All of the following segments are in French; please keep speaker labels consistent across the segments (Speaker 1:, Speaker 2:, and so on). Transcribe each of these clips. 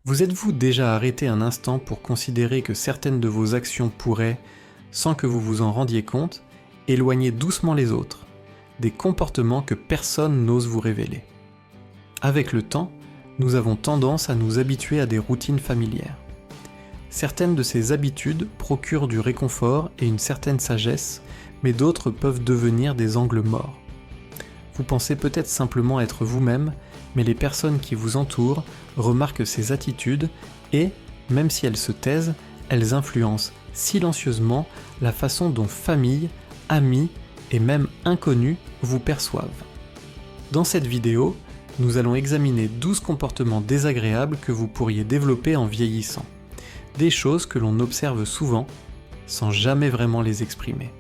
Speaker 1: Vous êtes-vous déjà arrêté un instant pour considérer que certaines de vos actions pourraient, sans que vous vous en rendiez compte, éloigner doucement les autres, des comportements que personne n'ose vous révéler? Avec le temps, nous avons tendance à nous habituer à des routines familières. Certaines de ces habitudes procurent du réconfort et une certaine sagesse, mais d'autres peuvent devenir des angles morts. Vous pensez peut-être simplement être vous-même, mais les personnes qui vous entourent remarquent ces attitudes et, même si elles se taisent, elles influencent silencieusement la façon dont famille, amis et même inconnus vous perçoivent. Dans cette vidéo, nous allons examiner 12 comportements désagréables que vous pourriez développer en vieillissant. Des choses que l'on observe souvent, sans jamais vraiment les exprimer.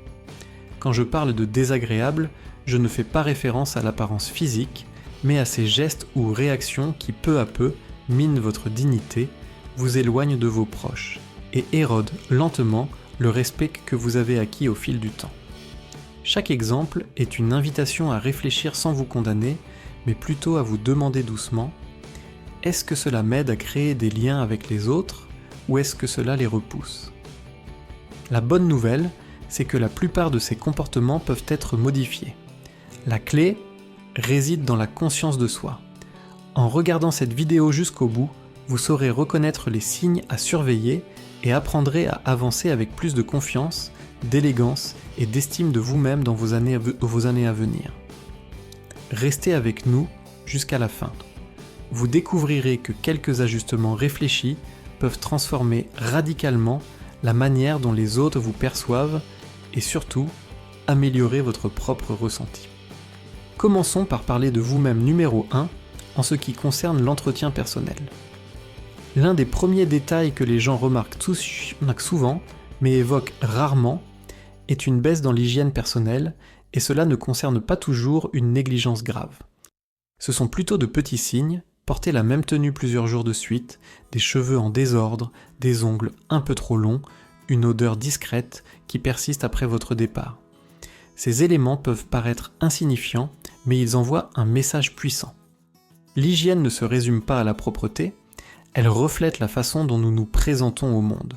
Speaker 1: Quand je parle de désagréable, je ne fais pas référence à l'apparence physique, mais à ces gestes ou réactions qui peu à peu minent votre dignité, vous éloignent de vos proches et érodent lentement le respect que vous avez acquis au fil du temps. Chaque exemple est une invitation à réfléchir sans vous condamner, mais plutôt à vous demander doucement « Est-ce que cela m'aide à créer des liens avec les autres ou est-ce que cela les repousse ?» La bonne nouvelle, c'est que la plupart de ces comportements peuvent être modifiés. La clé réside dans la conscience de soi. En regardant cette vidéo jusqu'au bout, vous saurez reconnaître les signes à surveiller et apprendrez à avancer avec plus de confiance, d'élégance et d'estime de vous-même dans vos années à venir. Restez avec nous jusqu'à la fin. Vous découvrirez que quelques ajustements réfléchis peuvent transformer radicalement la manière dont les autres vous perçoivent et surtout améliorer votre propre ressenti. Commençons par parler de vous-même numéro 1 en ce qui concerne l'entretien personnel. L'un des premiers détails que les gens remarquent souvent, mais évoquent rarement, est une baisse dans l'hygiène personnelle, et cela ne concerne pas toujours une négligence grave. Ce sont plutôt de petits signes, porter la même tenue plusieurs jours de suite, des cheveux en désordre, des ongles un peu trop longs, une odeur discrète qui persiste après votre départ. Ces éléments peuvent paraître insignifiants, mais ils envoient un message puissant. L'hygiène ne se résume pas à la propreté, elle reflète la façon dont nous nous présentons au monde.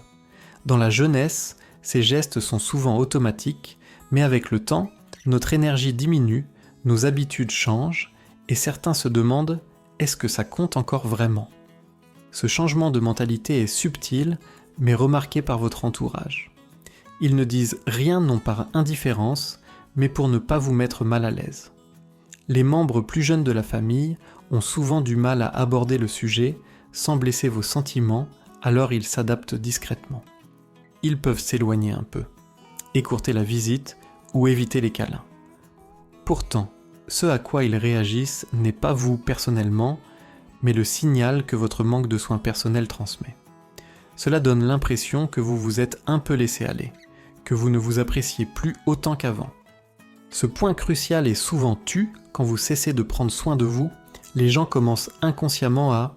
Speaker 1: Dans la jeunesse, ces gestes sont souvent automatiques, mais avec le temps, notre énergie diminue, nos habitudes changent, et certains se demandent « est-ce que ça compte encore vraiment ?» Ce changement de mentalité est subtil, mais remarqué par votre entourage. Ils ne disent rien non par indifférence, mais pour ne pas vous mettre mal à l'aise. Les membres plus jeunes de la famille ont souvent du mal à aborder le sujet sans blesser vos sentiments, alors ils s'adaptent discrètement. Ils peuvent s'éloigner un peu, écourter la visite ou éviter les câlins. Pourtant, ce à quoi ils réagissent n'est pas vous personnellement, mais le signal que votre manque de soins personnels transmet. Cela donne l'impression que vous vous êtes un peu laissé aller, que vous ne vous appréciez plus autant qu'avant. Ce point crucial est souvent tu quand vous cessez de prendre soin de vous, les gens commencent inconsciemment à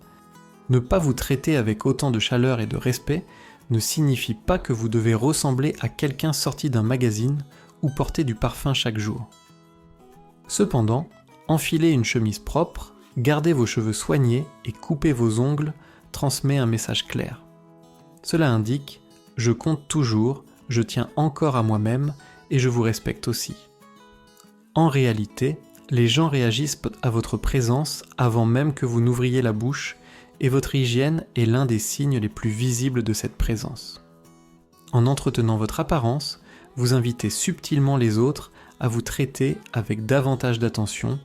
Speaker 1: ne pas vous traiter avec autant de chaleur et de respect ne signifie pas que vous devez ressembler à quelqu'un sorti d'un magazine ou porter du parfum chaque jour. Cependant, enfiler une chemise propre, garder vos cheveux soignés et couper vos ongles transmet un message clair. Cela indique « je compte toujours, je tiens encore à moi-même et je vous respecte aussi ». En réalité, les gens réagissent à votre présence avant même que vous n'ouvriez la bouche et votre hygiène est l'un des signes les plus visibles de cette présence. En entretenant votre apparence, vous invitez subtilement les autres à vous traiter avec davantage d'attention,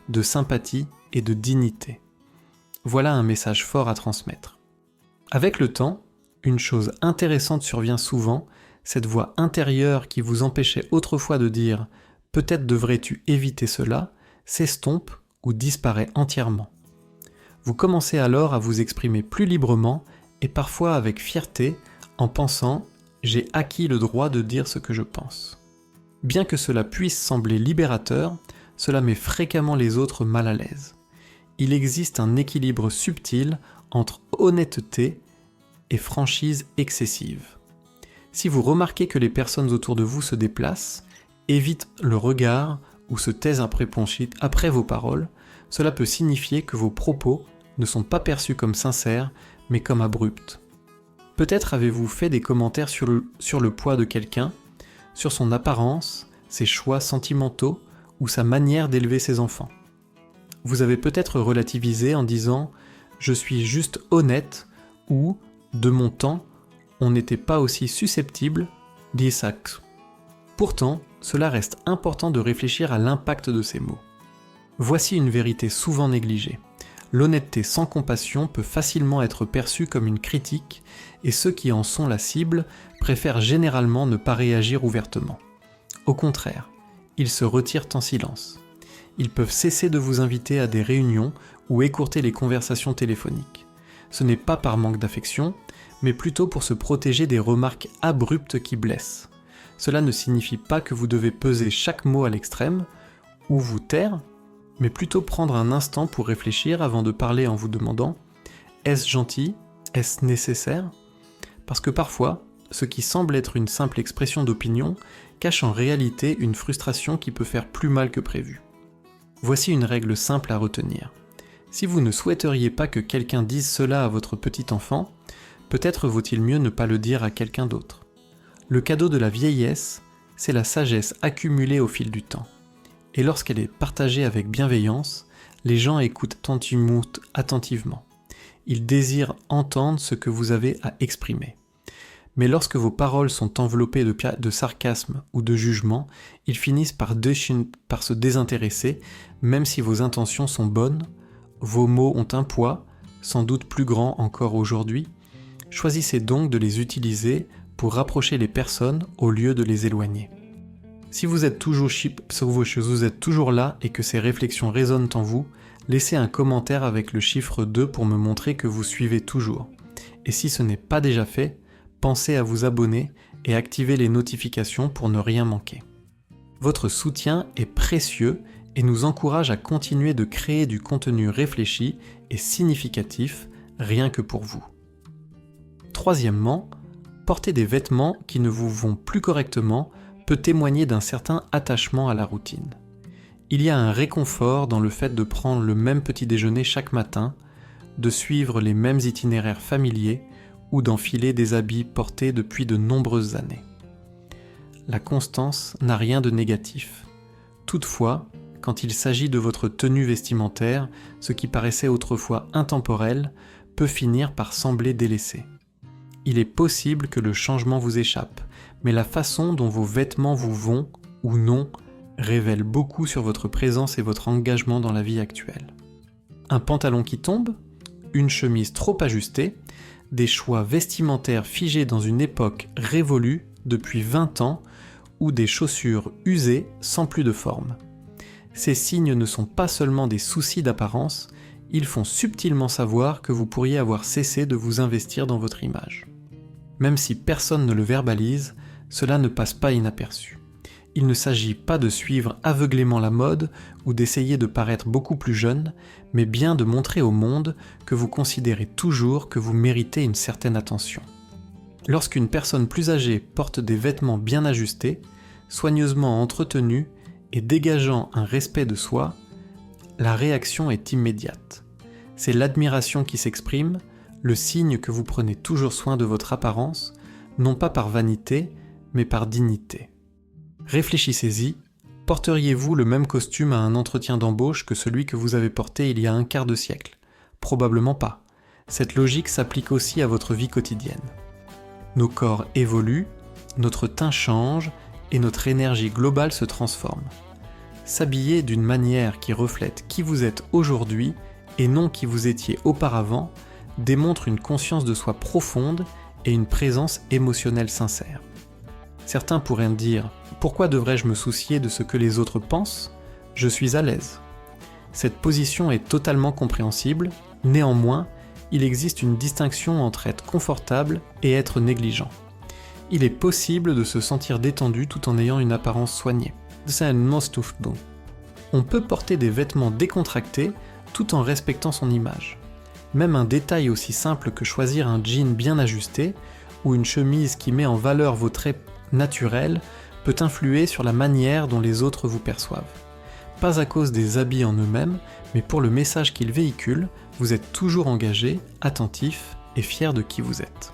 Speaker 1: de sympathie et de dignité. Voilà un message fort à transmettre. Avec le temps, une chose intéressante survient souvent, cette voix intérieure qui vous empêchait autrefois de dire « peut-être devrais-tu éviter cela » s'estompe ou disparaît entièrement. Vous commencez alors à vous exprimer plus librement et parfois avec fierté en pensant « j'ai acquis le droit de dire ce que je pense ». Bien que cela puisse sembler libérateur, cela met fréquemment les autres mal à l'aise. Il existe un équilibre subtil entre honnêteté et franchise excessive. Si vous remarquez que les personnes autour de vous se déplacent, évitent le regard ou se taisent après vos paroles, cela peut signifier que vos propos ne sont pas perçus comme sincères, mais comme abruptes. Peut-être avez-vous fait des commentaires sur le poids de quelqu'un, sur son apparence, ses choix sentimentaux ou sa manière d'élever ses enfants. Vous avez peut-être relativisé en disant « je suis juste honnête » ou « de mon temps, on n'était pas aussi susceptible » d'Isaac. Pourtant, cela reste important de réfléchir à l'impact de ces mots. Voici une vérité souvent négligée. L'honnêteté sans compassion peut facilement être perçue comme une critique et ceux qui en sont la cible préfèrent généralement ne pas réagir ouvertement. Au contraire, ils se retirent en silence. Ils peuvent cesser de vous inviter à des réunions ou écourter les conversations téléphoniques. Ce n'est pas par manque d'affection, mais plutôt pour se protéger des remarques abruptes qui blessent. Cela ne signifie pas que vous devez peser chaque mot à l'extrême ou vous taire, mais plutôt prendre un instant pour réfléchir avant de parler en vous demandant « est-ce gentil ? Est-ce nécessaire ?» Parce que parfois, ce qui semble être une simple expression d'opinion cache en réalité une frustration qui peut faire plus mal que prévu. Voici une règle simple à retenir. Si vous ne souhaiteriez pas que quelqu'un dise cela à votre petit enfant, peut-être vaut-il mieux ne pas le dire à quelqu'un d'autre. Le cadeau de la vieillesse, c'est la sagesse accumulée au fil du temps. Et lorsqu'elle est partagée avec bienveillance, les gens écoutent attentivement. Ils désirent entendre ce que vous avez à exprimer. Mais lorsque vos paroles sont enveloppées de sarcasme ou de jugement, ils finissent par se désintéresser, même si vos intentions sont bonnes, vos mots ont un poids, sans doute plus grand encore aujourd'hui. Choisissez donc de les utiliser pour rapprocher les personnes au lieu de les éloigner. Si vous êtes toujours là et que ces réflexions résonnent en vous, laissez un commentaire avec le chiffre 2 pour me montrer que vous suivez toujours. Et si ce n'est pas déjà fait, pensez à vous abonner et activer les notifications pour ne rien manquer. Votre soutien est précieux et nous encourage à continuer de créer du contenu réfléchi et significatif rien que pour vous. Troisièmement, porter des vêtements qui ne vous vont plus correctement peut témoigner d'un certain attachement à la routine. Il y a un réconfort dans le fait de prendre le même petit déjeuner chaque matin, de suivre les mêmes itinéraires familiers ou d'enfiler des habits portés depuis de nombreuses années. La constance n'a rien de négatif. Toutefois, quand il s'agit de votre tenue vestimentaire, ce qui paraissait autrefois intemporel peut finir par sembler délaissé. Il est possible que le changement vous échappe, mais la façon dont vos vêtements vous vont, ou non, révèle beaucoup sur votre présence et votre engagement dans la vie actuelle. Un pantalon qui tombe, une chemise trop ajustée, des choix vestimentaires figés dans une époque révolue depuis 20 ans, ou des chaussures usées sans plus de forme. Ces signes ne sont pas seulement des soucis d'apparence, ils font subtilement savoir que vous pourriez avoir cessé de vous investir dans votre image. Même si personne ne le verbalise, cela ne passe pas inaperçu. Il ne s'agit pas de suivre aveuglément la mode ou d'essayer de paraître beaucoup plus jeune, mais bien de montrer au monde que vous considérez toujours que vous méritez une certaine attention. Lorsqu'une personne plus âgée porte des vêtements bien ajustés, soigneusement entretenus et dégageant un respect de soi, la réaction est immédiate. C'est l'admiration qui s'exprime, le signe que vous prenez toujours soin de votre apparence, non pas par vanité, mais par dignité. Réfléchissez-y, porteriez-vous le même costume à un entretien d'embauche que celui que vous avez porté il y a un quart de siècle ? Probablement pas. Cette logique s'applique aussi à votre vie quotidienne. Nos corps évoluent, notre teint change et notre énergie globale se transforme. S'habiller d'une manière qui reflète qui vous êtes aujourd'hui et non qui vous étiez auparavant démontre une conscience de soi profonde et une présence émotionnelle sincère. Certains pourraient dire « Pourquoi devrais-je me soucier de ce que les autres pensent ? Je suis à l'aise ». Cette position est totalement compréhensible, néanmoins, il existe une distinction entre être confortable et être négligent. Il est possible de se sentir détendu tout en ayant une apparence soignée. On peut porter des vêtements décontractés tout en respectant son image. Même un détail aussi simple que choisir un jean bien ajusté ou une chemise qui met en valeur vos traits naturels peut influer sur la manière dont les autres vous perçoivent. Pas à cause des habits en eux-mêmes, mais pour le message qu'ils véhiculent, vous êtes toujours engagé, attentif et fier de qui vous êtes.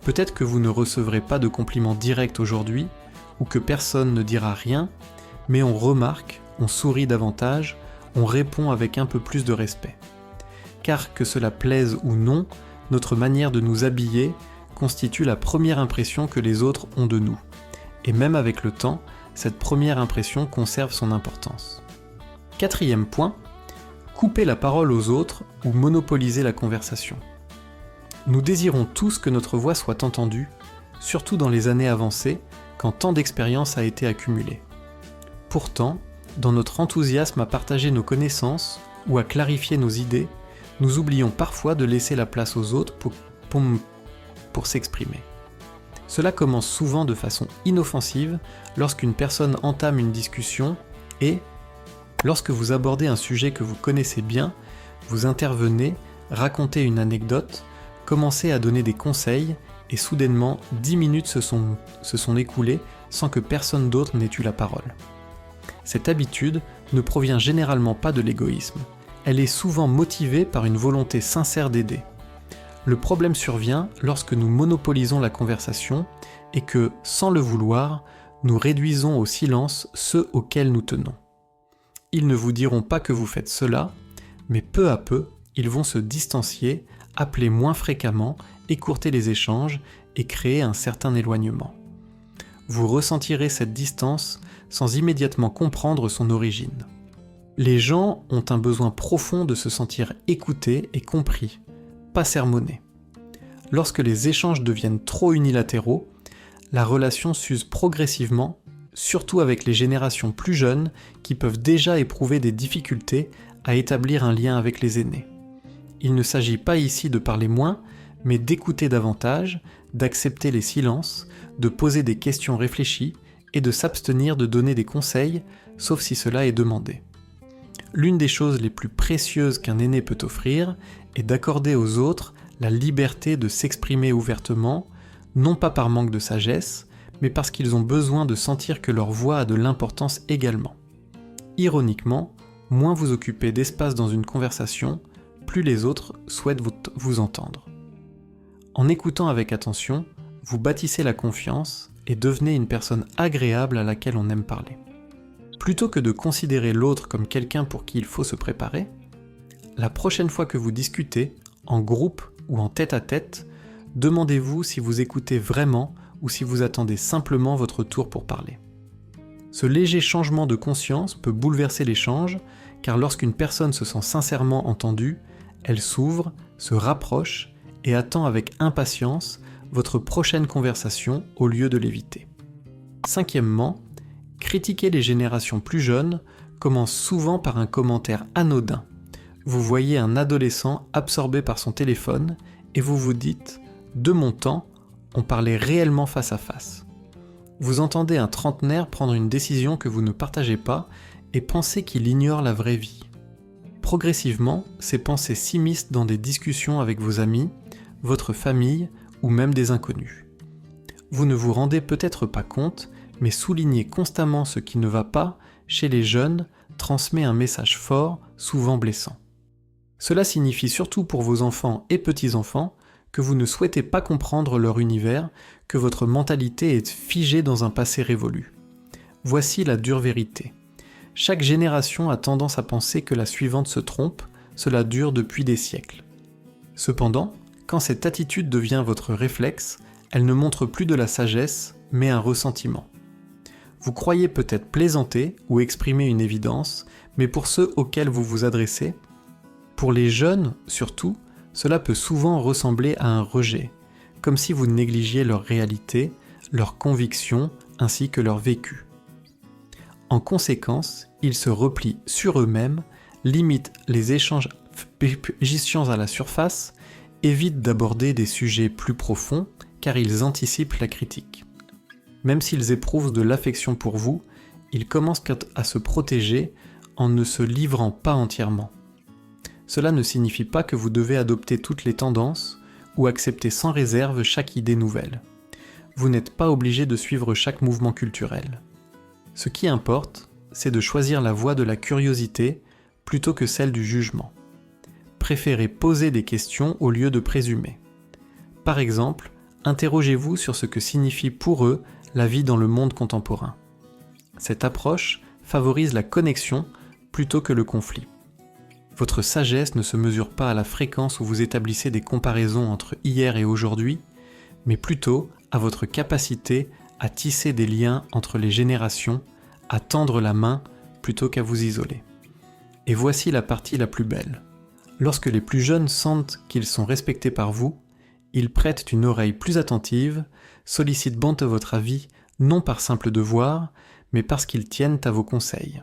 Speaker 1: Peut-être que vous ne recevrez pas de compliments directs aujourd'hui, ou que personne ne dira rien, mais on remarque, on sourit davantage, on répond avec un peu plus de respect. Car que cela plaise ou non, notre manière de nous habiller constitue la première impression que les autres ont de nous. Et même avec le temps, cette première impression conserve son importance. 4e point, couper la parole aux autres ou monopoliser la conversation. Nous désirons tous que notre voix soit entendue, surtout dans les années avancées, quand tant d'expérience a été accumulée. Pourtant, dans notre enthousiasme à partager nos connaissances ou à clarifier nos idées, nous oublions parfois de laisser la place aux autres pour s'exprimer. Cela commence souvent de façon inoffensive lorsqu'une personne entame une discussion et, lorsque vous abordez un sujet que vous connaissez bien, vous intervenez, racontez une anecdote, commencez à donner des conseils et soudainement 10 minutes se sont écoulées sans que personne d'autre n'ait eu la parole. Cette habitude ne provient généralement pas de l'égoïsme, elle est souvent motivée par une volonté sincère d'aider. Le problème survient lorsque nous monopolisons la conversation et que, sans le vouloir, nous réduisons au silence ceux auxquels nous tenons. Ils ne vous diront pas que vous faites cela, mais peu à peu, ils vont se distancier, appeler moins fréquemment, écourter les échanges et créer un certain éloignement. Vous ressentirez cette distance sans immédiatement comprendre son origine. Les gens ont un besoin profond de se sentir écoutés et compris, pas sermonnés. Lorsque les échanges deviennent trop unilatéraux, la relation s'use progressivement, surtout avec les générations plus jeunes qui peuvent déjà éprouver des difficultés à établir un lien avec les aînés. Il ne s'agit pas ici de parler moins, mais d'écouter davantage, d'accepter les silences, de poser des questions réfléchies et de s'abstenir de donner des conseils, sauf si cela est demandé. L'une des choses les plus précieuses qu'un aîné peut offrir est d'accorder aux autres la liberté de s'exprimer ouvertement, non pas par manque de sagesse, mais parce qu'ils ont besoin de sentir que leur voix a de l'importance également. Ironiquement, moins vous occupez d'espace dans une conversation, plus les autres souhaitent vous entendre. En écoutant avec attention, vous bâtissez la confiance et devenez une personne agréable à laquelle on aime parler. Plutôt que de considérer l'autre comme quelqu'un pour qui il faut se préparer, la prochaine fois que vous discutez, en groupe ou en tête-à-tête, demandez-vous si vous écoutez vraiment ou si vous attendez simplement votre tour pour parler. Ce léger changement de conscience peut bouleverser l'échange, car lorsqu'une personne se sent sincèrement entendue, elle s'ouvre, se rapproche et attend avec impatience votre prochaine conversation au lieu de l'éviter. 5e, critiquer les générations plus jeunes commence souvent par un commentaire anodin. Vous voyez un adolescent absorbé par son téléphone et vous vous dites « De mon temps, on parlait réellement face à face ». Vous entendez un trentenaire prendre une décision que vous ne partagez pas et pensez qu'il ignore la vraie vie. Progressivement, ces pensées s'immiscent dans des discussions avec vos amis, votre famille ou même des inconnus. Vous ne vous rendez peut-être pas compte, mais souligner constamment ce qui ne va pas chez les jeunes transmet un message fort, souvent blessant. Cela signifie surtout pour vos enfants et petits-enfants que vous ne souhaitez pas comprendre leur univers, que votre mentalité est figée dans un passé révolu. Voici la dure vérité. Chaque génération a tendance à penser que la suivante se trompe, cela dure depuis des siècles. Cependant, quand cette attitude devient votre réflexe, elle ne montre plus de la sagesse, mais un ressentiment. Vous croyez peut-être plaisanter ou exprimer une évidence, mais pour ceux auxquels vous vous adressez, pour les jeunes surtout, cela peut souvent ressembler à un rejet, comme si vous négligiez leur réalité, leurs convictions ainsi que leur vécu. En conséquence, ils se replient sur eux-mêmes, limitent les échanges à la surface, évitent d'aborder des sujets plus profonds car ils anticipent la critique. Même s'ils éprouvent de l'affection pour vous, ils commencent à se protéger en ne se livrant pas entièrement. Cela ne signifie pas que vous devez adopter toutes les tendances ou accepter sans réserve chaque idée nouvelle. Vous n'êtes pas obligé de suivre chaque mouvement culturel. Ce qui importe, c'est de choisir la voie de la curiosité plutôt que celle du jugement. Préférez poser des questions au lieu de présumer. Par exemple, interrogez-vous sur ce que signifie pour eux la vie dans le monde contemporain. Cette approche favorise la connexion plutôt que le conflit. Votre sagesse ne se mesure pas à la fréquence où vous établissez des comparaisons entre hier et aujourd'hui, mais plutôt à votre capacité à tisser des liens entre les générations, à tendre la main plutôt qu'à vous isoler. Et voici la partie la plus belle. Lorsque les plus jeunes sentent qu'ils sont respectés par vous, ils prêtent une oreille plus attentive, sollicitent votre avis non par simple devoir, mais parce qu'ils tiennent à vos conseils.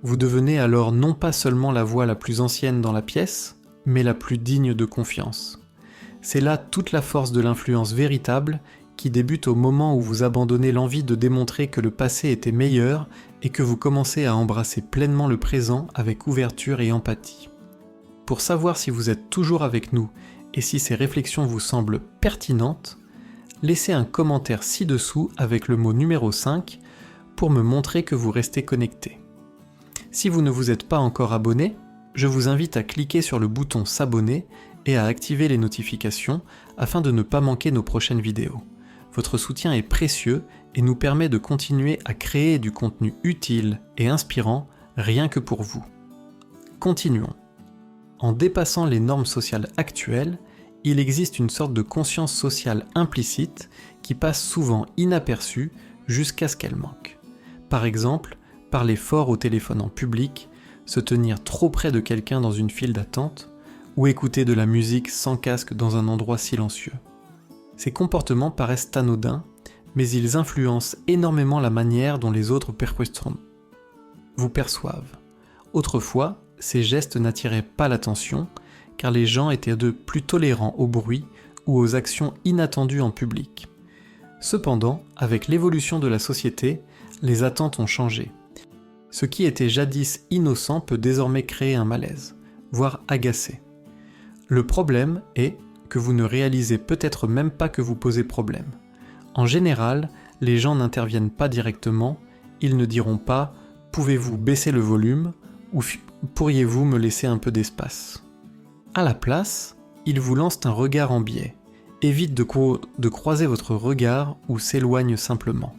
Speaker 1: Vous devenez alors non pas seulement la voix la plus ancienne dans la pièce, mais la plus digne de confiance. C'est là toute la force de l'influence véritable qui débute au moment où vous abandonnez l'envie de démontrer que le passé était meilleur et que vous commencez à embrasser pleinement le présent avec ouverture et empathie. Pour savoir si vous êtes toujours avec nous et si ces réflexions vous semblent pertinentes, laissez un commentaire ci-dessous avec le mot numéro 5 pour me montrer que vous restez connecté. Si vous ne vous êtes pas encore abonné, je vous invite à cliquer sur le bouton s'abonner et à activer les notifications afin de ne pas manquer nos prochaines vidéos. Votre soutien est précieux et nous permet de continuer à créer du contenu utile et inspirant rien que pour vous. Continuons. En dépassant les normes sociales actuelles, il existe une sorte de conscience sociale implicite qui passe souvent inaperçue jusqu'à ce qu'elle manque. Par exemple, parler fort au téléphone en public, se tenir trop près de quelqu'un dans une file d'attente, ou écouter de la musique sans casque dans un endroit silencieux. Ces comportements paraissent anodins, mais ils influencent énormément la manière dont les autres vous perçoivent. Autrefois, ces gestes n'attiraient pas l'attention, car les gens étaient plus tolérants au bruit ou aux actions inattendues en public. Cependant, avec l'évolution de la société, les attentes ont changé. Ce qui était jadis innocent peut désormais créer un malaise, voire agacer. Le problème est que vous ne réalisez peut-être même pas que vous posez problème. En général, les gens n'interviennent pas directement, ils ne diront pas « pouvez-vous baisser le volume » ou « pourriez-vous me laisser un peu d'espace ?» À la place, ils vous lancent un regard en biais, évitent de croiser votre regard ou s'éloignent simplement.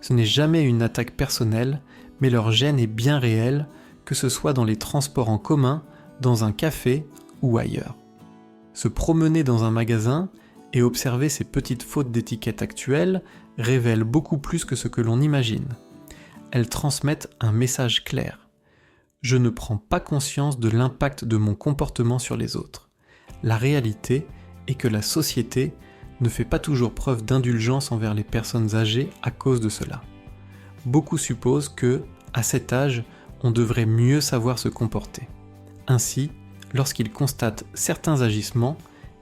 Speaker 1: Ce n'est jamais une attaque personnelle, mais leur gêne est bien réelle, que ce soit dans les transports en commun, dans un café ou ailleurs. Se promener dans un magasin et observer ces petites fautes d'étiquette actuelles révèle beaucoup plus que ce que l'on imagine. Elles transmettent un message clair. Je ne prends pas conscience de l'impact de mon comportement sur les autres. La réalité est que la société ne fait pas toujours preuve d'indulgence envers les personnes âgées à cause de cela. Beaucoup supposent que, à cet âge, on devrait mieux savoir se comporter. Ainsi, lorsqu'ils constatent certains agissements,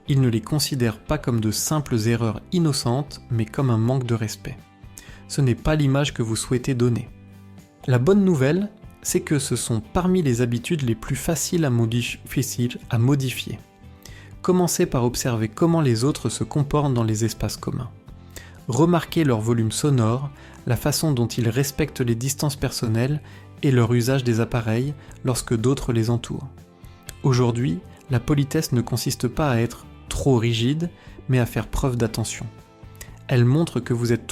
Speaker 1: ils ne les considèrent pas comme de simples erreurs innocentes, mais comme un manque de respect. Ce n'est pas l'image que vous souhaitez donner. La bonne nouvelle, c'est que ce sont parmi les habitudes les plus faciles à modifier. Commencez par observer comment les autres se comportent dans les espaces communs. Remarquez leur volume sonore, la façon dont ils respectent les distances personnelles et leur usage des appareils lorsque d'autres les entourent. Aujourd'hui, la politesse ne consiste pas à être trop rigide, mais à faire preuve d'attention. Elle montre que vous êtes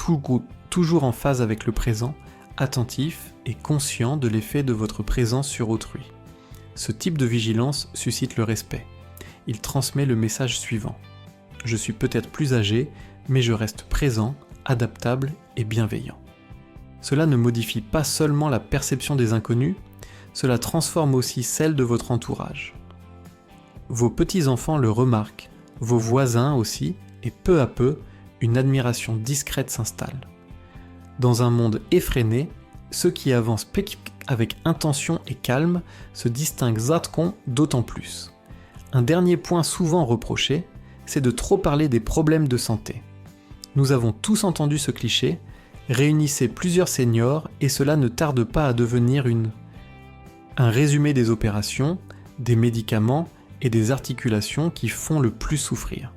Speaker 1: toujours en phase avec le présent, attentif et conscient de l'effet de votre présence sur autrui. Ce type de vigilance suscite le respect. Il transmet le message suivant. Je suis peut-être plus âgé, mais je reste présent, adaptable et bienveillant. Cela ne modifie pas seulement la perception des inconnus, cela transforme aussi celle de votre entourage. Vos petits-enfants le remarquent, vos voisins aussi, et peu à peu, une admiration discrète s'installe. Dans un monde effréné, ceux qui avancent avec intention et calme se distinguent d'autant plus. Un dernier point souvent reproché, c'est de trop parler des problèmes de santé. Nous avons tous entendu ce cliché, réunissez plusieurs seniors et cela ne tarde pas à devenir un résumé des opérations, des médicaments et des articulations qui font le plus souffrir.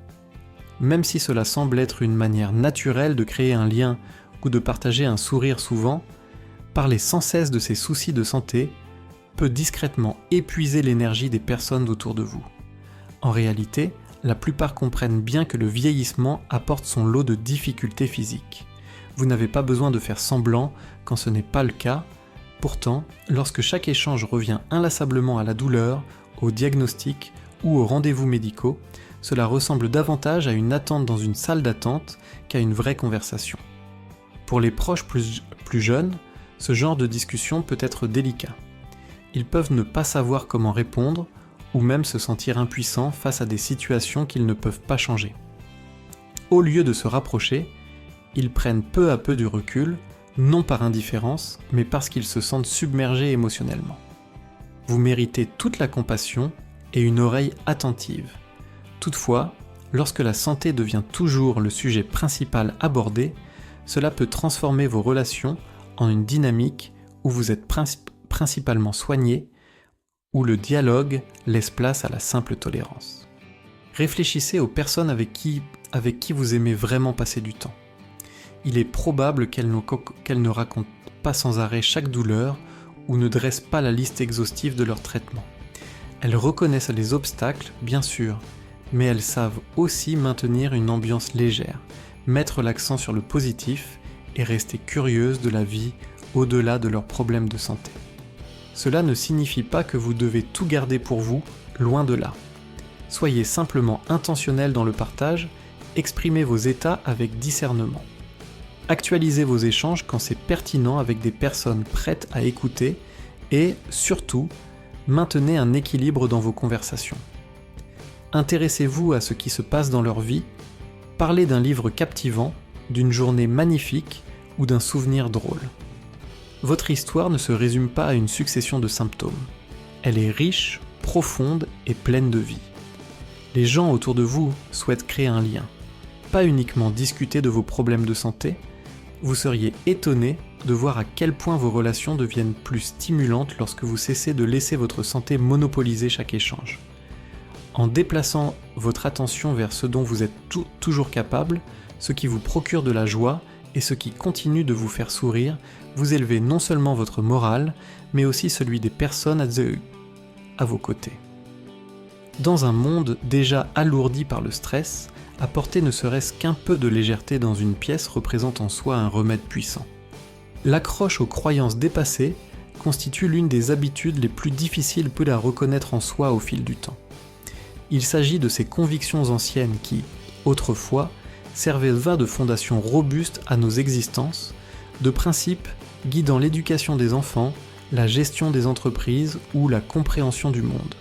Speaker 1: Même si cela semble être une manière naturelle de créer un lien ou de partager un sourire souvent, parler sans cesse de ces soucis de santé peut discrètement épuiser l'énergie des personnes autour de vous. En réalité, la plupart comprennent bien que le vieillissement apporte son lot de difficultés physiques. Vous n'avez pas besoin de faire semblant quand ce n'est pas le cas. Pourtant, lorsque chaque échange revient inlassablement à la douleur, au diagnostic ou aux rendez-vous médicaux, cela ressemble davantage à une attente dans une salle d'attente qu'à une vraie conversation. Pour les proches plus jeunes, ce genre de discussion peut être délicat. Ils peuvent ne pas savoir comment répondre ou même se sentir impuissants face à des situations qu'ils ne peuvent pas changer. Au lieu de se rapprocher, ils prennent peu à peu du recul, non par indifférence, mais parce qu'ils se sentent submergés émotionnellement. Vous méritez toute la compassion et une oreille attentive. Toutefois, lorsque la santé devient toujours le sujet principal abordé, cela peut transformer vos relations en une dynamique où vous êtes principalement soigné, où le dialogue laisse place à la simple tolérance. Réfléchissez aux personnes avec qui vous aimez vraiment passer du temps. Il est probable qu'elles ne racontent pas sans arrêt chaque douleur ou ne dressent pas la liste exhaustive de leur traitement. Elles reconnaissent les obstacles, bien sûr, mais elles savent aussi maintenir une ambiance légère, mettre l'accent sur le positif et rester curieuses de la vie au-delà de leurs problèmes de santé. Cela ne signifie pas que vous devez tout garder pour vous, loin de là. Soyez simplement intentionnel dans le partage, exprimez vos états avec discernement. Actualisez vos échanges quand c'est pertinent avec des personnes prêtes à écouter et, surtout, maintenez un équilibre dans vos conversations. Intéressez-vous à ce qui se passe dans leur vie, parlez d'un livre captivant, d'une journée magnifique ou d'un souvenir drôle. Votre histoire ne se résume pas à une succession de symptômes. Elle est riche, profonde et pleine de vie. Les gens autour de vous souhaitent créer un lien, pas uniquement discuter de vos problèmes de santé. Vous seriez étonné de voir à quel point vos relations deviennent plus stimulantes lorsque vous cessez de laisser votre santé monopoliser chaque échange. En déplaçant votre attention vers ce dont vous êtes toujours capable, ce qui vous procure de la joie et ce qui continue de vous faire sourire, vous élevez non seulement votre morale, mais aussi celui des personnes à vos côtés. Dans un monde déjà alourdi par le stress, apporter ne serait-ce qu'un peu de légèreté dans une pièce représente en soi un remède puissant. L'accroche aux croyances dépassées constitue l'une des habitudes les plus difficiles à reconnaître en soi au fil du temps. Il s'agit de ces convictions anciennes qui, autrefois, servaient de fondation robuste à nos existences, de principes guidant l'éducation des enfants, la gestion des entreprises ou la compréhension du monde.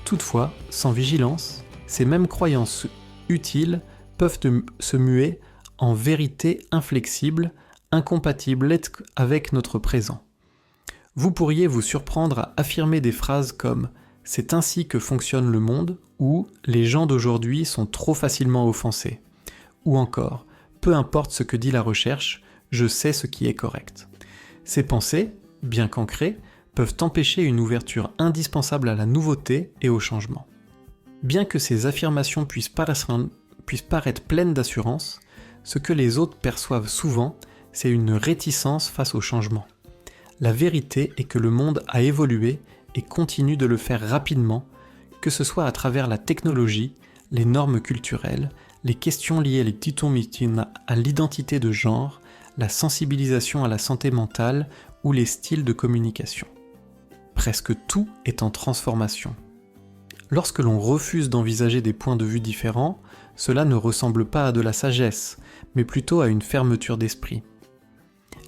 Speaker 1: Toutefois, sans vigilance, ces mêmes croyances utiles peuvent se muer en vérité inflexible, incompatible avec notre présent. Vous pourriez vous surprendre à affirmer des phrases comme « c'est ainsi que fonctionne le monde » ou « les gens d'aujourd'hui sont trop facilement offensés » ou encore « peu importe ce que dit la recherche, je sais ce qui est correct ». Ces pensées, bien qu'ancrées, peuvent empêcher une ouverture indispensable à la nouveauté et au changement. Bien que ces affirmations puissent paraître pleines d'assurance, ce que les autres perçoivent souvent, c'est une réticence face au changement. La vérité est que le monde a évolué et continue de le faire rapidement, que ce soit à travers la technologie, les normes culturelles, les questions liées à l'identité de genre, la sensibilisation à la santé mentale ou les styles de communication. Presque tout est en transformation. Lorsque l'on refuse d'envisager des points de vue différents, cela ne ressemble pas à de la sagesse, mais plutôt à une fermeture d'esprit.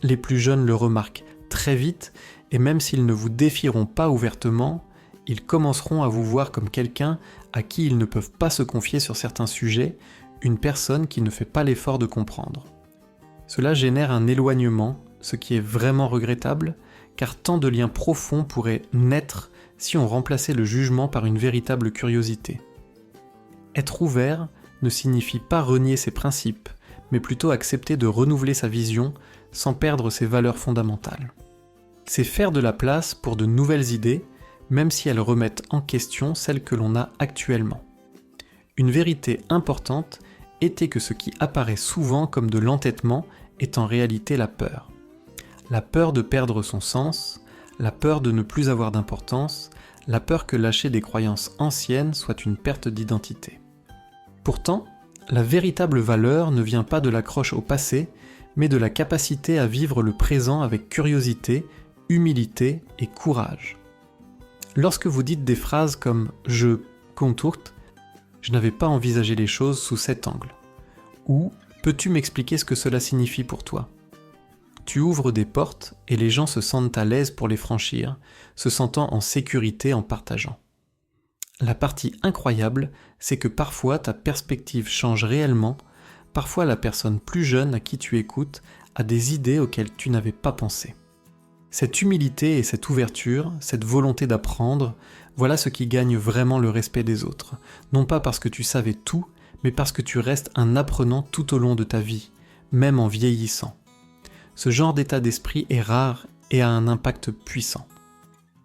Speaker 1: Les plus jeunes le remarquent très vite, et même s'ils ne vous défieront pas ouvertement, ils commenceront à vous voir comme quelqu'un à qui ils ne peuvent pas se confier sur certains sujets, une personne qui ne fait pas l'effort de comprendre. Cela génère un éloignement, ce qui est vraiment regrettable, car tant de liens profonds pourraient naître si on remplaçait le jugement par une véritable curiosité. Être ouvert ne signifie pas renier ses principes, mais plutôt accepter de renouveler sa vision sans perdre ses valeurs fondamentales. C'est faire de la place pour de nouvelles idées, même si elles remettent en question celles que l'on a actuellement. Une vérité importante était que ce qui apparaît souvent comme de l'entêtement est en réalité la peur. La peur de perdre son sens, la peur de ne plus avoir d'importance, la peur que lâcher des croyances anciennes soit une perte d'identité. Pourtant, la véritable valeur ne vient pas de l'accroche au passé, mais de la capacité à vivre le présent avec curiosité, humilité et courage. Lorsque vous dites des phrases comme « je contourte », je n'avais pas envisagé les choses sous cet angle. Ou « peux-tu m'expliquer ce que cela signifie pour toi ?» Tu ouvres des portes et les gens se sentent à l'aise pour les franchir, se sentant en sécurité en partageant. La partie incroyable, c'est que parfois ta perspective change réellement, parfois la personne plus jeune à qui tu écoutes a des idées auxquelles tu n'avais pas pensé. Cette humilité et cette ouverture, cette volonté d'apprendre, voilà ce qui gagne vraiment le respect des autres, non pas parce que tu savais tout, mais parce que tu restes un apprenant tout au long de ta vie, même en vieillissant. Ce genre d'état d'esprit est rare et a un impact puissant.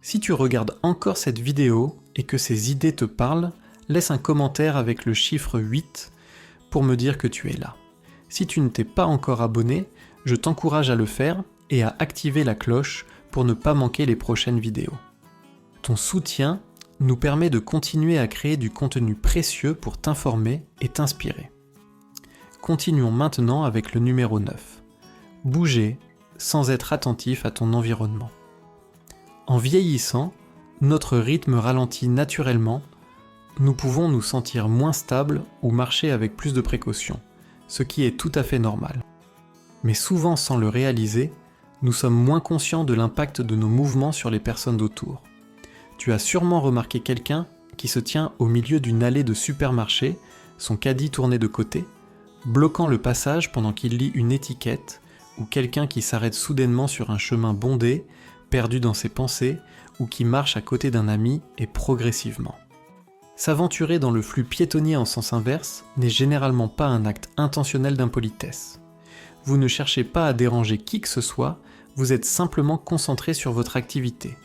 Speaker 1: Si tu regardes encore cette vidéo et que ces idées te parlent, laisse un commentaire avec le chiffre 8 pour me dire que tu es là. Si tu ne t'es pas encore abonné, je t'encourage à le faire et à activer la cloche pour ne pas manquer les prochaines vidéos. Ton soutien nous permet de continuer à créer du contenu précieux pour t'informer et t'inspirer. Continuons maintenant avec le numéro 9. Bouger sans être attentif à ton environnement. En vieillissant, notre rythme ralentit naturellement, nous pouvons nous sentir moins stables ou marcher avec plus de précautions, ce qui est tout à fait normal. Mais souvent sans le réaliser, nous sommes moins conscients de l'impact de nos mouvements sur les personnes autour. Tu as sûrement remarqué quelqu'un qui se tient au milieu d'une allée de supermarché, son caddie tourné de côté, bloquant le passage pendant qu'il lit une étiquette, ou quelqu'un qui s'arrête soudainement sur un chemin bondé, perdu dans ses pensées, ou qui marche à côté d'un ami et progressivement. S'aventurer dans le flux piétonnier en sens inverse n'est généralement pas un acte intentionnel d'impolitesse. Vous ne cherchez pas à déranger qui que ce soit, vous êtes simplement concentré sur votre activité.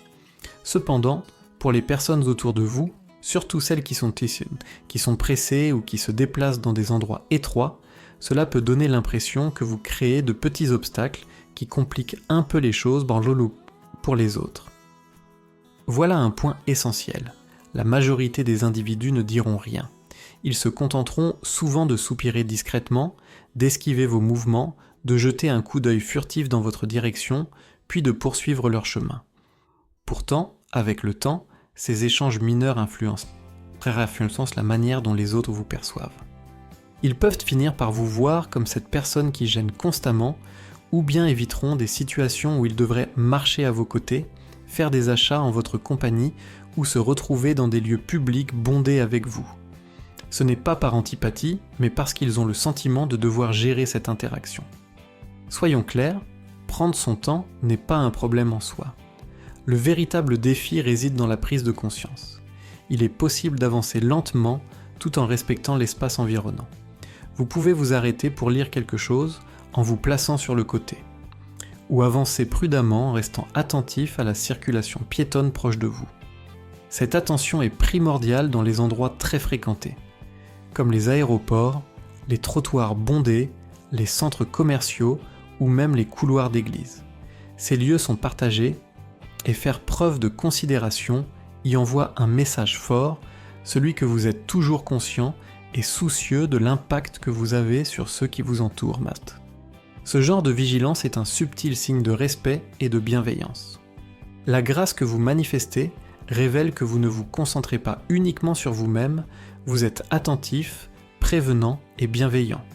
Speaker 1: Cependant, pour les personnes autour de vous, surtout celles qui sont pressées ou qui se déplacent dans des endroits étroits, cela peut donner l'impression que vous créez de petits obstacles qui compliquent un peu les choses pour les autres. Voilà un point essentiel. La majorité des individus ne diront rien. Ils se contenteront souvent de soupirer discrètement, d'esquiver vos mouvements, de jeter un coup d'œil furtif dans votre direction, puis de poursuivre leur chemin. Pourtant, avec le temps, ces échanges mineurs influencent la manière dont les autres vous perçoivent. Ils peuvent finir par vous voir comme cette personne qui gêne constamment, ou bien éviteront des situations où ils devraient marcher à vos côtés, faire des achats en votre compagnie ou se retrouver dans des lieux publics bondés avec vous. Ce n'est pas par antipathie, mais parce qu'ils ont le sentiment de devoir gérer cette interaction. Soyons clairs, prendre son temps n'est pas un problème en soi. Le véritable défi réside dans la prise de conscience. Il est possible d'avancer lentement tout en respectant l'espace environnant. Vous pouvez vous arrêter pour lire quelque chose en vous plaçant sur le côté, ou avancer prudemment en restant attentif à la circulation piétonne proche de vous. Cette attention est primordiale dans les endroits très fréquentés, comme les aéroports, les trottoirs bondés, les centres commerciaux ou même les couloirs d'église. Ces lieux sont partagés et faire preuve de considération y envoie un message fort, celui que vous êtes toujours conscient et soucieux de l'impact que vous avez sur ceux qui vous entourent, Matt. Ce genre de vigilance est un subtil signe de respect et de bienveillance. La grâce que vous manifestez révèle que vous ne vous concentrez pas uniquement sur vous-même, vous êtes attentif, prévenant et bienveillant.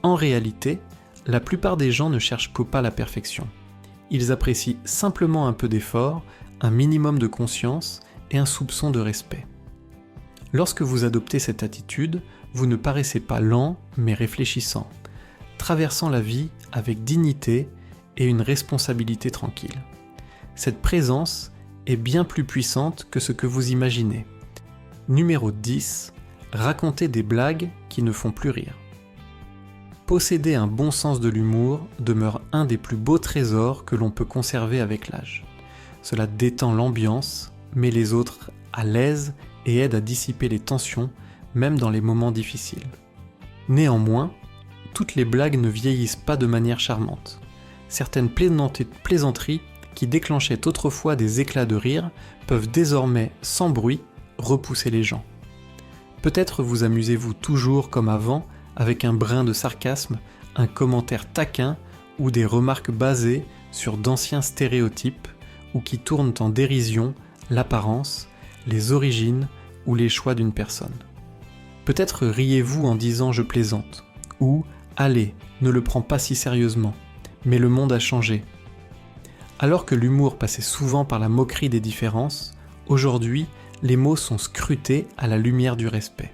Speaker 1: En réalité, la plupart des gens ne cherchent pas la perfection. Ils apprécient simplement un peu d'effort, un minimum de conscience et un soupçon de respect. Lorsque vous adoptez cette attitude, vous ne paraissez pas lent, mais réfléchissant, traversant la vie avec dignité et une responsabilité tranquille. Cette présence est bien plus puissante que ce que vous imaginez. Numéro 10. Raconter des blagues qui ne font plus rire. Posséder un bon sens de l'humour demeure un des plus beaux trésors que l'on peut conserver avec l'âge. Cela détend l'ambiance, met les autres à l'aise et aide à dissiper les tensions, même dans les moments difficiles. Néanmoins, toutes les blagues ne vieillissent pas de manière charmante. Certaines plaisanteries qui déclenchaient autrefois des éclats de rire peuvent désormais, sans bruit, repousser les gens. Peut-être vous amusez-vous toujours comme avant, avec un brin de sarcasme, un commentaire taquin ou des remarques basées sur d'anciens stéréotypes ou qui tournent en dérision l'apparence, les origines ou les choix d'une personne. Peut-être riez-vous en disant « je plaisante » ou « allez, ne le prends pas si sérieusement, mais le monde a changé ». Alors que l'humour passait souvent par la moquerie des différences, aujourd'hui, les mots sont scrutés à la lumière du respect.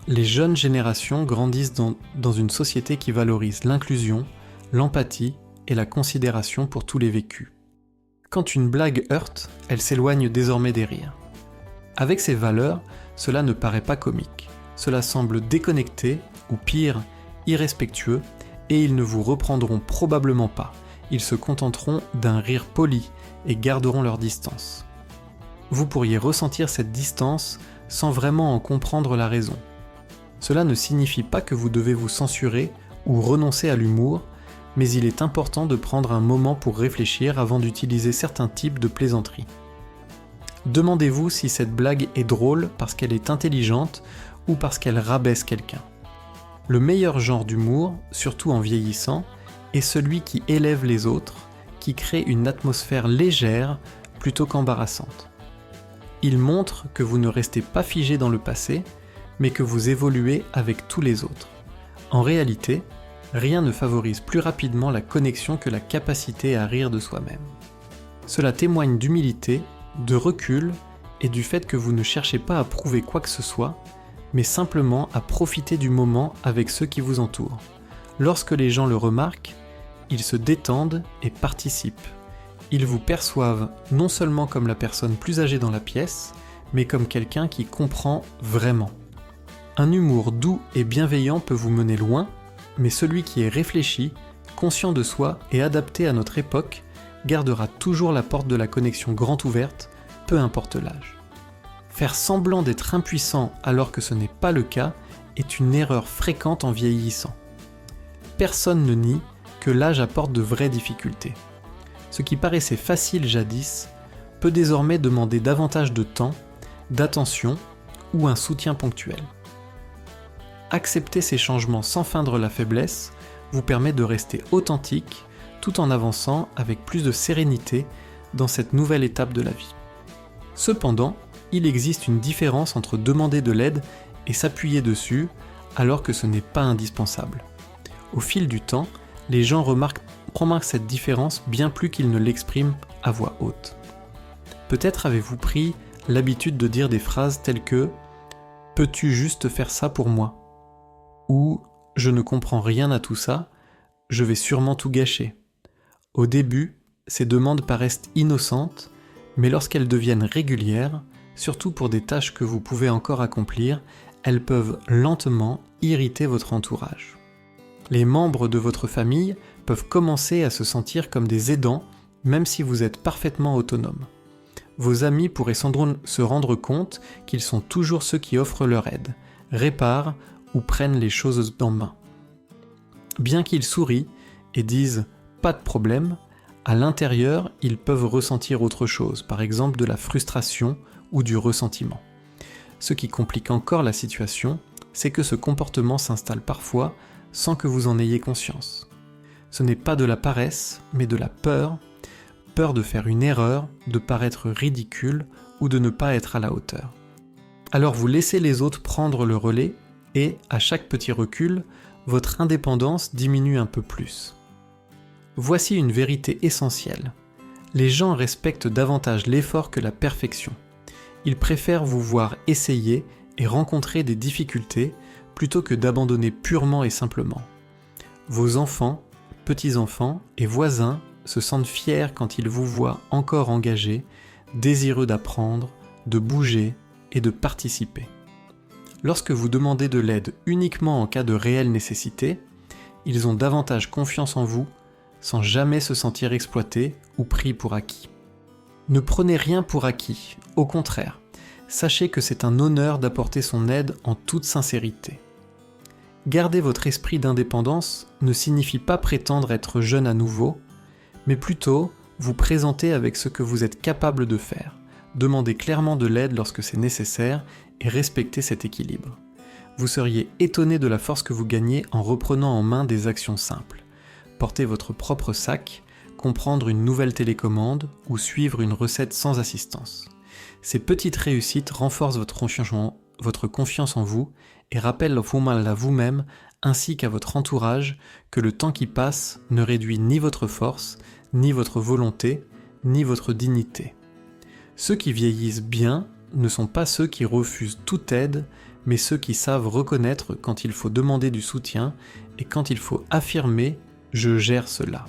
Speaker 1: Les jeunes générations grandissent dans une société qui valorise l'inclusion, l'empathie et la considération pour tous les vécus. Quand une blague heurte, elle s'éloigne désormais des rires. Avec ces valeurs, cela ne paraît pas comique. Cela semble déconnecté, ou pire, irrespectueux, et ils ne vous reprendront probablement pas. Ils se contenteront d'un rire poli et garderont leur distance. Vous pourriez ressentir cette distance sans vraiment en comprendre la raison. Cela ne signifie pas que vous devez vous censurer ou renoncer à l'humour, mais il est important de prendre un moment pour réfléchir avant d'utiliser certains types de plaisanteries. Demandez-vous si cette blague est drôle parce qu'elle est intelligente ou parce qu'elle rabaisse quelqu'un. Le meilleur genre d'humour, surtout en vieillissant, est celui qui élève les autres, qui crée une atmosphère légère plutôt qu'embarrassante. Il montre que vous ne restez pas figé dans le passé, mais que vous évoluez avec tous les autres. En réalité, rien ne favorise plus rapidement la connexion que la capacité à rire de soi-même. Cela témoigne d'humilité, de recul et du fait que vous ne cherchez pas à prouver quoi que ce soit, mais simplement à profiter du moment avec ceux qui vous entourent. Lorsque les gens le remarquent, ils se détendent et participent. Ils vous perçoivent non seulement comme la personne plus âgée dans la pièce, mais comme quelqu'un qui comprend vraiment. Un humour doux et bienveillant peut vous mener loin, mais celui qui est réfléchi, conscient de soi et adapté à notre époque gardera toujours la porte de la connexion grande ouverte, peu importe l'âge. Faire semblant d'être impuissant alors que ce n'est pas le cas est une erreur fréquente en vieillissant. Personne ne nie que l'âge apporte de vraies difficultés. Ce qui paraissait facile jadis peut désormais demander davantage de temps, d'attention ou un soutien ponctuel. Accepter ces changements sans feindre la faiblesse vous permet de rester authentique tout en avançant avec plus de sérénité dans cette nouvelle étape de la vie. Cependant, il existe une différence entre demander de l'aide et s'appuyer dessus alors que ce n'est pas indispensable. Au fil du temps, les gens remarquent cette différence bien plus qu'ils ne l'expriment à voix haute. Peut-être avez-vous pris l'habitude de dire des phrases telles que « Peux-tu juste faire ça pour moi ?» ou « Je ne comprends rien à tout ça, je vais sûrement tout gâcher ». Au début, ces demandes paraissent innocentes, mais lorsqu'elles deviennent régulières, surtout pour des tâches que vous pouvez encore accomplir, elles peuvent lentement irriter votre entourage. Les membres de votre famille peuvent commencer à se sentir comme des aidants, même si vous êtes parfaitement autonome. Vos amis pourraient se rendre compte qu'ils sont toujours ceux qui offrent leur aide, réparent ou prennent les choses en main. Bien qu'ils sourient et disent « pas de problème », à l'intérieur, ils peuvent ressentir autre chose, par exemple de la frustration ou du ressentiment. Ce qui complique encore la situation, c'est que ce comportement s'installe parfois sans que vous en ayez conscience. Ce n'est pas de la paresse, mais de la peur de faire une erreur, de paraître ridicule ou de ne pas être à la hauteur. Alors vous laissez les autres prendre le relais et, à chaque petit recul, votre indépendance diminue un peu plus. Voici une vérité essentielle. Les gens respectent davantage l'effort que la perfection. Ils préfèrent vous voir essayer et rencontrer des difficultés plutôt que d'abandonner purement et simplement. Vos enfants, petits-enfants et voisins se sentent fiers quand ils vous voient encore engagés, désireux d'apprendre, de bouger et de participer. Lorsque vous demandez de l'aide uniquement en cas de réelle nécessité, ils ont davantage confiance en vous sans jamais se sentir exploités ou pris pour acquis. Ne prenez rien pour acquis, au contraire, sachez que c'est un honneur d'apporter son aide en toute sincérité. Garder votre esprit d'indépendance ne signifie pas prétendre être jeune à nouveau, mais plutôt vous présenter avec ce que vous êtes capable de faire, demandez clairement de l'aide lorsque c'est nécessaire et respectez cet équilibre. Vous seriez étonné de la force que vous gagnez en reprenant en main des actions simples. Porter votre propre sac, comprendre une nouvelle télécommande ou suivre une recette sans assistance. Ces petites réussites renforcent votre confiance en vous et rappellent à vous-même ainsi qu'à votre entourage que le temps qui passe ne réduit ni votre force, ni votre volonté, ni votre dignité. Ceux qui vieillissent bien ne sont pas ceux qui refusent toute aide, mais ceux qui savent reconnaître quand il faut demander du soutien et quand il faut affirmer « je gère cela ».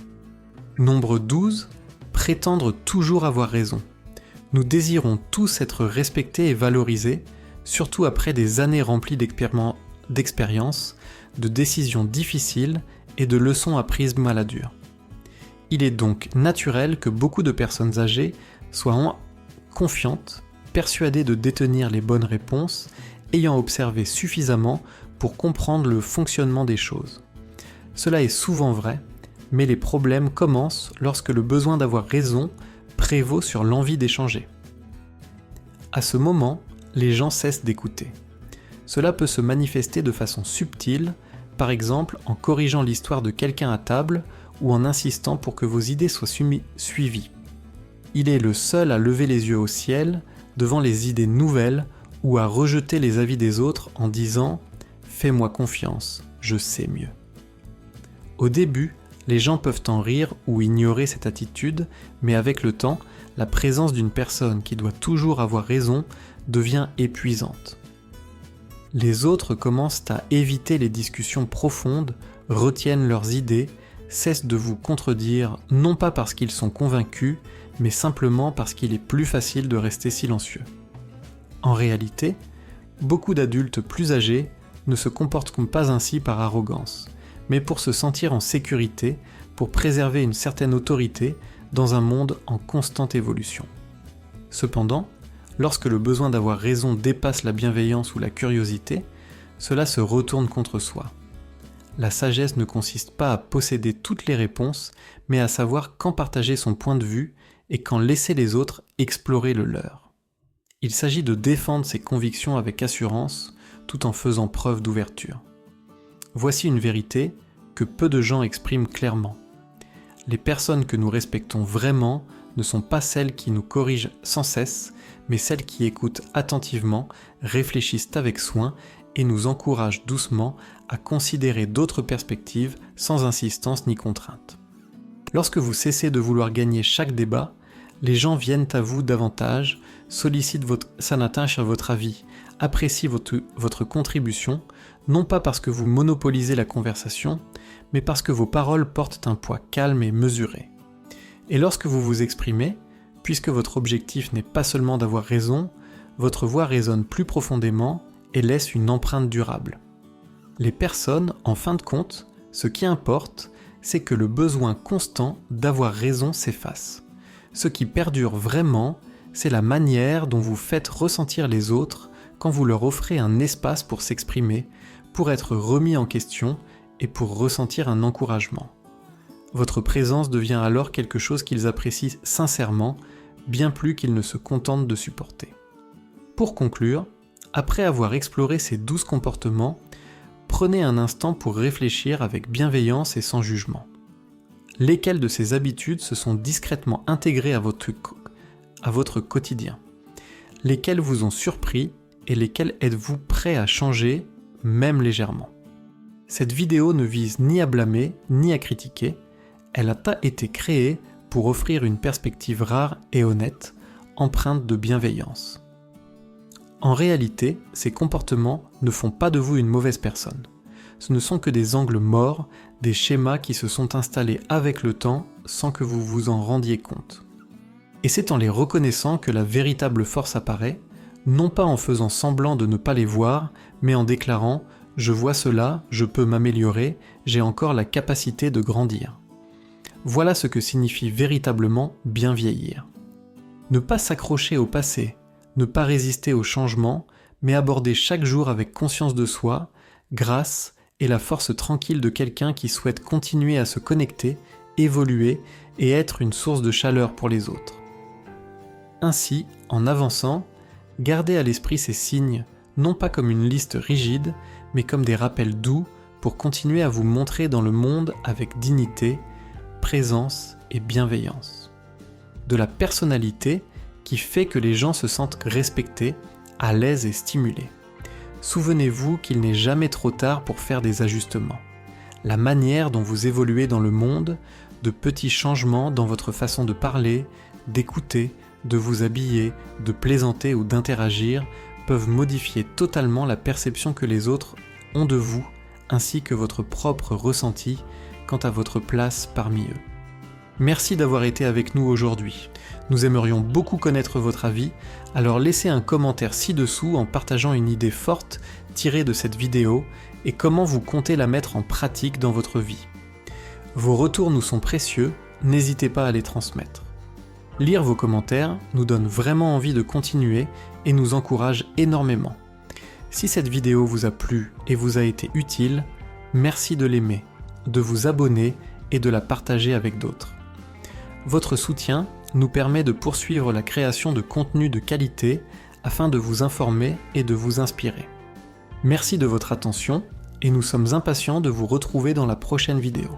Speaker 1: Nombre 12, prétendre toujours avoir raison. Nous désirons tous être respectés et valorisés, surtout après des années remplies d'expériences, de décisions difficiles et de leçons apprises maladures. Il est donc naturel que beaucoup de personnes âgées soient confiantes, persuadées de détenir les bonnes réponses, ayant observé suffisamment pour comprendre le fonctionnement des choses. Cela est souvent vrai, mais les problèmes commencent lorsque le besoin d'avoir raison prévaut sur l'envie d'échanger. À ce moment, les gens cessent d'écouter. Cela peut se manifester de façon subtile, par exemple en corrigeant l'histoire de quelqu'un à table ou en insistant pour que vos idées soient suivies. Il est le seul à lever les yeux au ciel devant les idées nouvelles ou à rejeter les avis des autres en disant « Fais-moi confiance, je sais mieux ». Au début, les gens peuvent en rire ou ignorer cette attitude, mais avec le temps, la présence d'une personne qui doit toujours avoir raison devient épuisante. Les autres commencent à éviter les discussions profondes, retiennent leurs idées, cessent de vous contredire non pas parce qu'ils sont convaincus, mais simplement parce qu'il est plus facile de rester silencieux. En réalité, beaucoup d'adultes plus âgés ne se comportent pas ainsi par arrogance, mais pour se sentir en sécurité, pour préserver une certaine autorité dans un monde en constante évolution. Cependant, lorsque le besoin d'avoir raison dépasse la bienveillance ou la curiosité, cela se retourne contre soi. La sagesse ne consiste pas à posséder toutes les réponses, mais à savoir quand partager son point de vue et quand laisser les autres explorer le leur. Il s'agit de défendre ses convictions avec assurance, tout en faisant preuve d'ouverture. Voici une vérité que peu de gens expriment clairement. Les personnes que nous respectons vraiment ne sont pas celles qui nous corrigent sans cesse, mais celles qui écoutent attentivement, réfléchissent avec soin et nous encouragent doucement à considérer d'autres perspectives sans insistance ni contrainte. Lorsque vous cessez de vouloir gagner chaque débat, les gens viennent à vous davantage, sollicitent votre avis, apprécient votre contribution, non pas parce que vous monopolisez la conversation, mais parce que vos paroles portent un poids calme et mesuré. Et lorsque vous vous exprimez, puisque votre objectif n'est pas seulement d'avoir raison, votre voix résonne plus profondément et laisse une empreinte durable. Les personnes, en fin de compte, ce qui importe, c'est que le besoin constant d'avoir raison s'efface. Ce qui perdure vraiment, c'est la manière dont vous faites ressentir les autres quand vous leur offrez un espace pour s'exprimer, pour être remis en question et pour ressentir un encouragement. Votre présence devient alors quelque chose qu'ils apprécient sincèrement, bien plus qu'ils ne se contentent de supporter. Pour conclure, après avoir exploré ces 12 comportements, prenez un instant pour réfléchir avec bienveillance et sans jugement. Lesquelles de ces habitudes se sont discrètement intégrées à votre quotidien? Lesquelles vous ont surpris et lesquelles êtes-vous prêt à changer, même légèrement? Cette vidéo ne vise ni à blâmer, ni à critiquer, elle a été créée pour offrir une perspective rare et honnête, empreinte de bienveillance. En réalité, ces comportements ne font pas de vous une mauvaise personne. Ce ne sont que des angles morts, des schémas qui se sont installés avec le temps sans que vous vous en rendiez compte. Et c'est en les reconnaissant que la véritable force apparaît, non pas en faisant semblant de ne pas les voir, mais en déclarant « je vois cela, je peux m'améliorer, j'ai encore la capacité de grandir ». Voilà ce que signifie véritablement bien vieillir. Ne pas s'accrocher au passé, ne pas résister au changement, mais aborder chaque jour avec conscience de soi, grâce et la force tranquille de quelqu'un qui souhaite continuer à se connecter, évoluer et être une source de chaleur pour les autres. Ainsi, en avançant, gardez à l'esprit ces signes, non pas comme une liste rigide, mais comme des rappels doux pour continuer à vous montrer dans le monde avec dignité, présence et bienveillance. De la personnalité qui fait que les gens se sentent respectés, à l'aise et stimulés. Souvenez-vous qu'il n'est jamais trop tard pour faire des ajustements. La manière dont vous évoluez dans le monde, de petits changements dans votre façon de parler, d'écouter, de vous habiller, de plaisanter ou d'interagir peuvent modifier totalement la perception que les autres ont de vous, ainsi que votre propre ressenti quant à votre place parmi eux. Merci d'avoir été avec nous aujourd'hui. Nous aimerions beaucoup connaître votre avis, alors laissez un commentaire ci-dessous en partageant une idée forte tirée de cette vidéo et comment vous comptez la mettre en pratique dans votre vie. Vos retours nous sont précieux, n'hésitez pas à les transmettre. Lire vos commentaires nous donne vraiment envie de continuer et nous encourage énormément. Si cette vidéo vous a plu et vous a été utile, merci de l'aimer, de vous abonner et de la partager avec d'autres. Votre soutien nous permet de poursuivre la création de contenus de qualité afin de vous informer et de vous inspirer. Merci de votre attention et nous sommes impatients de vous retrouver dans la prochaine vidéo.